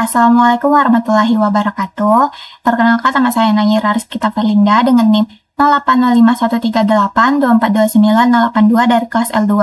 Assalamualaikum warahmatullahi wabarakatuh. Perkenalkan, nama saya Nayira Rizkita Ferlinda dengan NIM 08051382429082 dari kelas L2.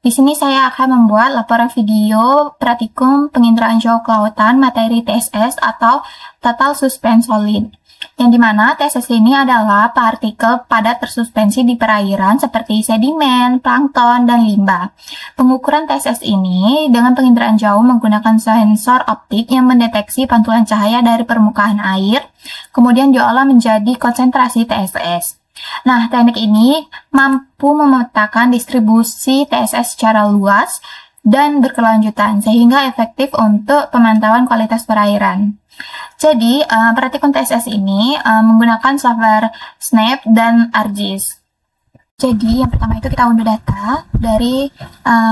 Di sini saya akan membuat laporan video praktikum penginderaan jauh ke lautan materi TSS atau Total Suspense Solid. Yang dimana TSS ini adalah partikel padat tersuspensi di perairan seperti sedimen, plankton, dan limbah. Pengukuran TSS ini dengan penginderaan jauh menggunakan sensor optik yang mendeteksi pantulan cahaya dari permukaan air, kemudian diolah menjadi konsentrasi TSS. Nah, teknik ini mampu memetakan distribusi TSS secara luas dan berkelanjutan, sehingga efektif untuk pemantauan kualitas perairan. Jadi, praktikum TSS ini menggunakan software Snap dan ArcGIS. Jadi, yang pertama itu kita unduh data dari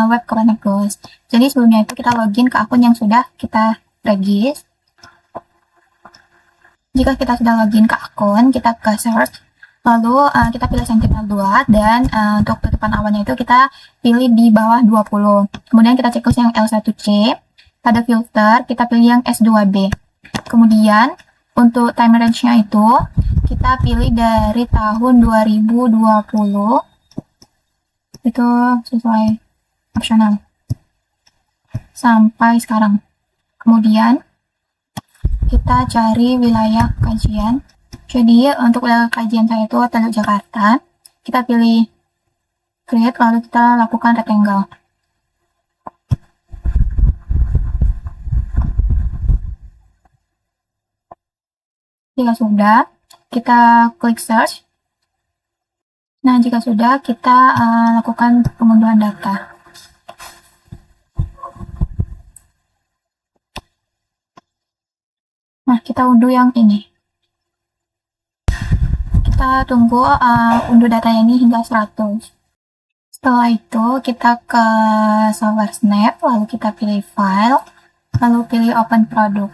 web Kementerian. Jadi, sebelumnya itu kita login ke akun yang sudah kita regis. Jika kita sudah login ke akun, kita ke search, lalu kita pilih Sentinel-2, dan untuk tutupan awannya itu kita pilih di bawah 20. Kemudian kita cek yang L1C, pada filter kita pilih yang S2B. Kemudian untuk time range-nya itu kita pilih dari tahun 2020, itu sesuai opsional, sampai sekarang. Kemudian kita cari wilayah kajian. Jadi untuk wilayah kajian saya itu Teluk Jakarta. Kita pilih create, lalu kita lakukan rectangle. Jika sudah, kita klik search. Nah, jika sudah, kita lakukan pengunduhan data. Nah, kita unduh yang ini. Kita tunggu unduh datanya ini hingga 100. Setelah itu, kita ke software Snap, lalu kita pilih File, lalu pilih Open Product.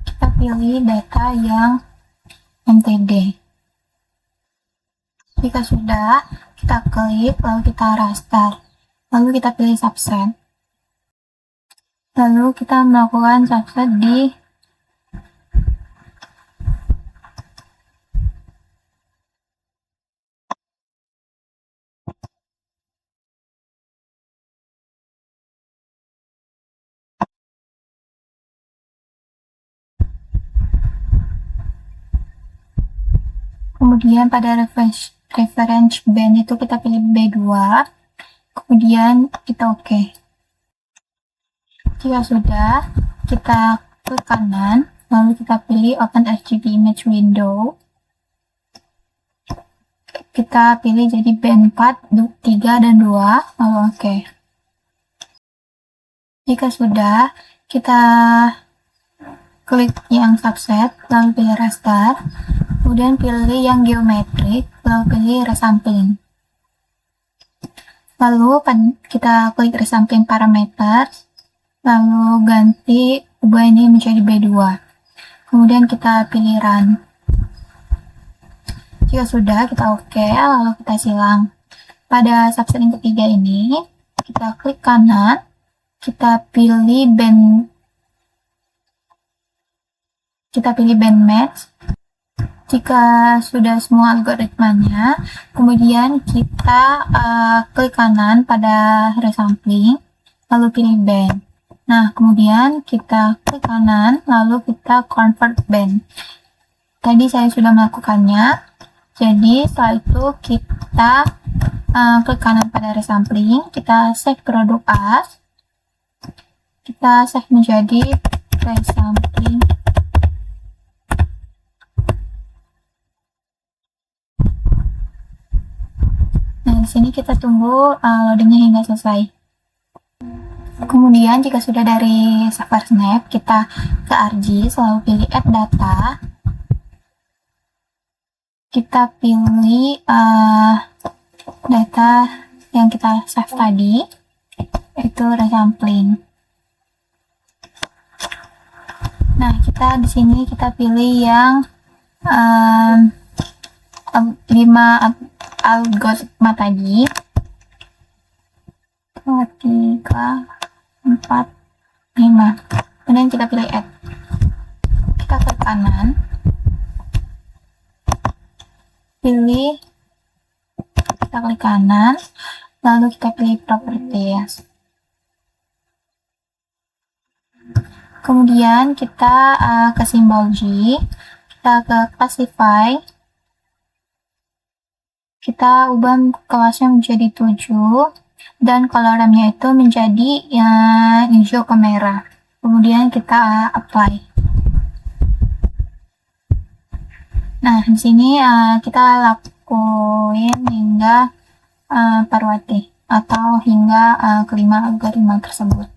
Kita pilih data yang MTD. Jika sudah, kita klik, lalu kita raster, lalu kita pilih subset. Lalu kita melakukan subset di kemudian pada reference band itu kita pilih B2, kemudian kita OK. Jika sudah, kita klik kanan, lalu kita pilih Open RGB Image Window. Kita pilih jadi band 4, 3, dan 2, lalu OK. Jika sudah, kita klik yang subset, lalu pilih raster, kemudian pilih yang geometrik, lalu pilih resampling. Lalu kita klik resampling parameter, lalu ganti ubah ini menjadi B2. Kemudian kita pilih run. Jika sudah, kita OK, lalu kita silang. Pada subset yang ketiga ini, kita klik kanan, kita pilih band match. Jika sudah semua algoritmanya, kemudian kita klik kanan pada resampling, lalu pilih band. Nah, kemudian kita klik kanan, lalu kita convert band. Tadi saya sudah melakukannya. Jadi setelah itu kita klik kanan pada resampling, kita save produk as, kita save menjadi resampling. Nah, di sini kita tunggu loadingnya hingga selesai. Kemudian jika sudah dari software Snap, kita ke ArcGIS, lalu pilih Add Data. Kita pilih data yang kita save tadi, yaitu resampling. Nah, kita di sini kita pilih yang 5 algoritma tadi. 3, 4, 5. kemudian kita pilih add. Kita ke kanan, pilih, kita klik kanan, lalu kita pilih properties. Kemudian kita ke simbol G, kita ke classify, kita ubah kelasnya menjadi 7 dan colornya itu menjadi hijau ke merah. Kemudian kita apply. Nah, di sini kita lakuin hingga Parwati atau hingga kelima algoritma tersebut.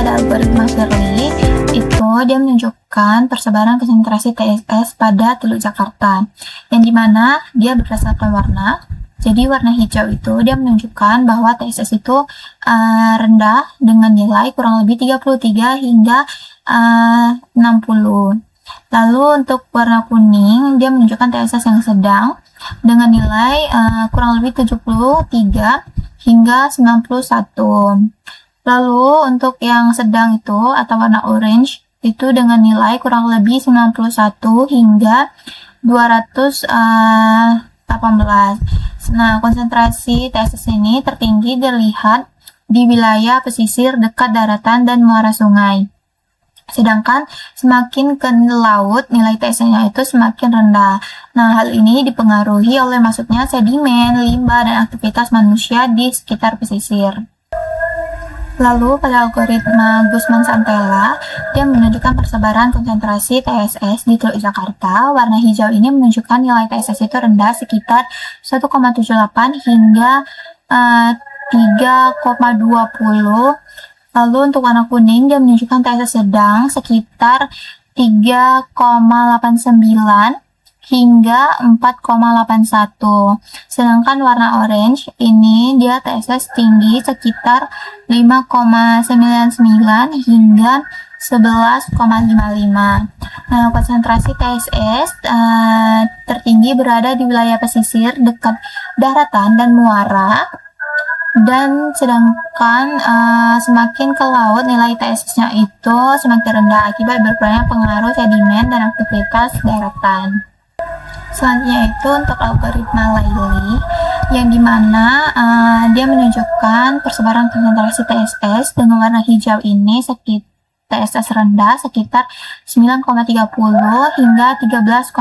Algoritma Verli itu dia menunjukkan persebaran konsentrasi TSS pada Teluk Jakarta, yang dimana dia berdasarkan warna. Jadi warna hijau itu dia menunjukkan bahwa TSS itu rendah dengan nilai kurang lebih 33 hingga 60. Lalu untuk warna kuning dia menunjukkan TSS yang sedang dengan nilai kurang lebih 73 hingga 91. Lalu untuk yang sedang itu atau warna orange itu dengan nilai kurang lebih 91 hingga 218. Nah, konsentrasi TSS ini tertinggi dilihat di wilayah pesisir dekat daratan dan muara sungai. Sedangkan semakin ke laut, nilai TSS-nya itu semakin rendah. Nah, hal ini dipengaruhi oleh masuknya sedimen, limbah, dan aktivitas manusia di sekitar pesisir. Lalu pada algoritma Guzman-Santella, dia menunjukkan persebaran konsentrasi TSS di Teluk Jakarta. Warna hijau ini menunjukkan nilai TSS itu rendah sekitar 1,78 hingga 3,20. Lalu untuk warna kuning dia menunjukkan TSS sedang sekitar 3,89 hingga 4,81. Sedangkan warna orange ini dia TSS tinggi sekitar 5,99 hingga 11,55. Nah, konsentrasi TSS tertinggi berada di wilayah pesisir dekat daratan dan muara. Dan sedangkan semakin ke laut nilai TSS-nya itu semakin rendah akibat berkurangnya pengaruh sedimen dan aktivitas daratan. Selanjutnya itu untuk algoritma Laili, yang dimana dia menunjukkan persebaran konsentrasi TSS dengan warna hijau ini TSS rendah sekitar 9,30 hingga 13,11.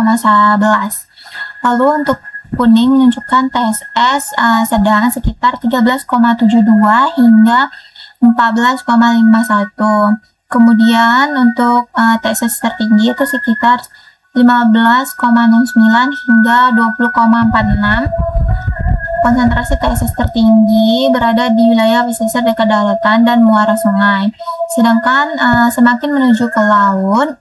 Lalu untuk kuning menunjukkan TSS sedang sekitar 13,72 hingga 14,51. Kemudian untuk TSS tertinggi itu sekitar 15,09 hingga 20,46. Konsentrasi TSS tertinggi berada di wilayah pesisir dekat daratan dan muara sungai. Sedangkan semakin menuju ke laut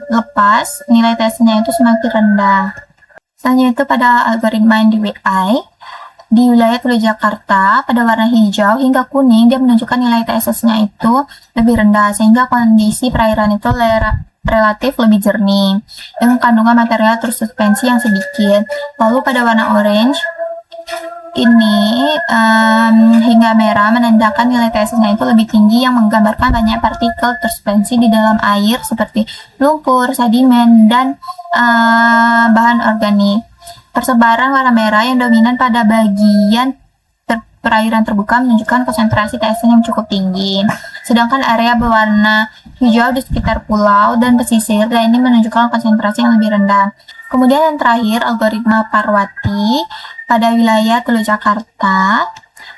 lepas, nilai TSS-nya itu semakin rendah. Selanjutnya itu pada algoritma NDWI, di wilayah Teluk Jakarta pada warna hijau hingga kuning dia menunjukkan nilai TSS-nya itu lebih rendah sehingga kondisi perairan itu relatif lebih jernih dengan kandungan material tersuspensi yang sedikit. Lalu pada warna orange ini hingga merah menandakan nilai TSS-nya itu lebih tinggi yang menggambarkan banyak partikel tersuspensi di dalam air seperti lumpur, sedimen, dan bahan organik. Persebaran warna merah yang dominan pada bagian perairan terbuka menunjukkan konsentrasi TSS yang cukup tinggi. Sedangkan area berwarna hijau di sekitar pulau dan pesisir, dan ini menunjukkan konsentrasi yang lebih rendah. Kemudian yang terakhir, algoritma Parwati pada wilayah Teluk Jakarta.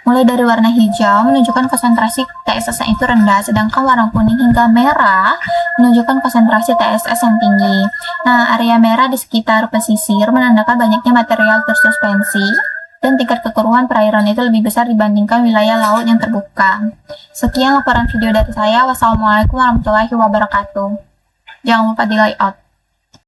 Mulai dari warna hijau menunjukkan konsentrasi TSS yang itu rendah, sedangkan warna kuning hingga merah menunjukkan konsentrasi TSS yang tinggi. Nah, area merah di sekitar pesisir menandakan banyaknya material tersuspensi, dan tingkat kekeruhan perairan itu lebih besar dibandingkan wilayah laut yang terbuka. Sekian laporan video dari saya. Wassalamualaikum warahmatullahi wabarakatuh. Jangan lupa di like out.